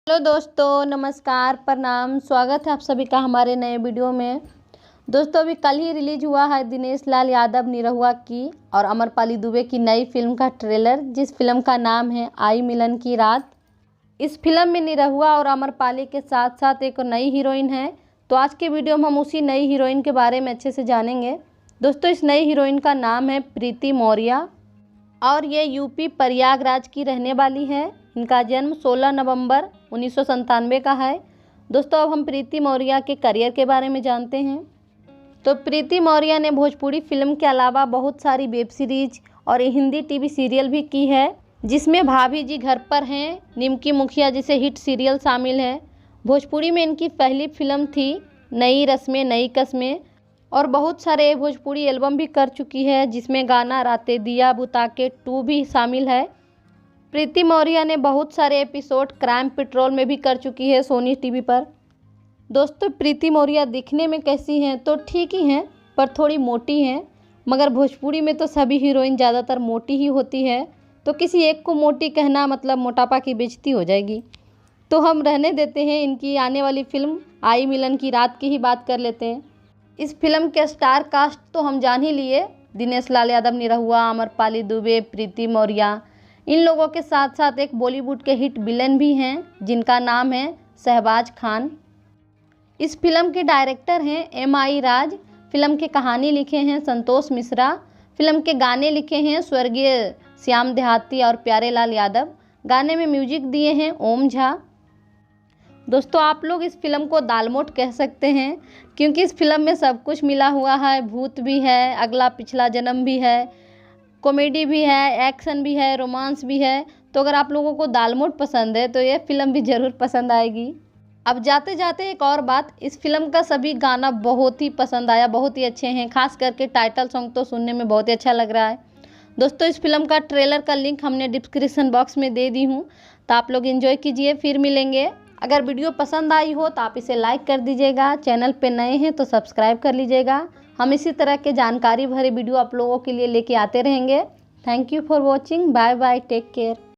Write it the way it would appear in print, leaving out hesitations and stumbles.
Hello दोस्तों, नमस्कार, प्रणाम। स्वागत है आप सभी का हमारे नए वीडियो में। दोस्तों, अभी कल ही रिलीज हुआ है दिनेश लाल यादव निरहुआ की और अमरपाली दुबे की नई फिल्म का ट्रेलर, जिस फिल्म का नाम है आई मिलन की रात। इस फिल्म में निरहुआ और अमरपाली के साथ साथ एक नई हीरोइन है। तो आज के वीडियो में हम उसी नई हीरोइन के बारे में अच्छे से जानेंगे। दोस्तों, इस नई हीरोइन का नाम है प्रीति मौर्य और ये यूपी प्रयागराज की रहने वाली है। इनका जन्म 16 नवंबर 1997 का है। दोस्तों, अब हम प्रीति मौर्य के करियर के बारे में जानते हैं। तो प्रीति मौर्य ने भोजपुरी फिल्म के अलावा बहुत सारी वेब सीरीज और हिंदी टीवी सीरियल भी की है, जिसमें भाभी जी घर पर हैं, निमकी मुखिया जैसे हिट सीरियल शामिल है। भोजपुरी में इनकी पहली फिल्म थी नई रस्में नई कस्में और बहुत सारे भोजपुरी एल्बम भी कर चुकी है, जिसमें गाना राते दिया बुता के 2 भी शामिल है। प्रीति मौर्य ने बहुत सारे एपिसोड क्राइम पेट्रोल में भी कर चुकी है सोनी टीवी पर। दोस्तों, प्रीति मौर्य दिखने में कैसी हैं? तो ठीक ही हैं, पर थोड़ी मोटी हैं। मगर भोजपुरी में तो सभी हीरोइन ज़्यादातर मोटी ही होती है, तो किसी एक को मोटी कहना मतलब मोटापा की बेइज्जती हो जाएगी। तो हम रहने देते हैं, इनकी आने वाली फिल्म आई मिलन की रात की ही बात कर लेते हैं। इस फिल्म के स्टार कास्ट तो हम जान ही लिए, दिनेश लाल यादव निरहुआ, अमरपाली दुबे, प्रीति मौर्य। इन लोगों के साथ साथ एक बॉलीवुड के हिट विलेन भी हैं, जिनका नाम है शहबाज खान। इस फिल्म के डायरेक्टर हैं MI राज। फिल्म की कहानी लिखे हैं संतोष मिश्रा। फिल्म के गाने लिखे हैं स्वर्गीय श्याम देहाती और प्यारे लाल यादव। गाने में म्यूजिक दिए हैं ओम झा। दोस्तों, आप लोग इस फिल्म को दालमोट कह सकते हैं, क्योंकि इस फिल्म में सब कुछ मिला हुआ है। भूत भी है, अगला पिछला जन्म भी है, कॉमेडी भी है, एक्शन भी है, रोमांस भी है। तो अगर आप लोगों को दालमोट पसंद है तो ये फिल्म भी ज़रूर पसंद आएगी। अब जाते जाते एक और बात, इस फिल्म का सभी गाना बहुत ही पसंद आया, बहुत ही अच्छे हैं। खास करके टाइटल सॉन्ग तो सुनने में बहुत ही अच्छा लग रहा है। दोस्तों, इस फिल्म का ट्रेलर का लिंक हमने डिस्क्रिप्शन बॉक्स में दे दी हूँ, तो आप लोग एंजॉय कीजिए। फिर मिलेंगे। अगर वीडियो पसंद आई हो तो आप इसे लाइक कर दीजिएगा। चैनल पे नए हैं तो सब्सक्राइब कर लीजिएगा। हम इसी तरह के जानकारी भरे वीडियो आप लोगों के लिए लेके आते रहेंगे। Thank you for watching. Bye bye, take care.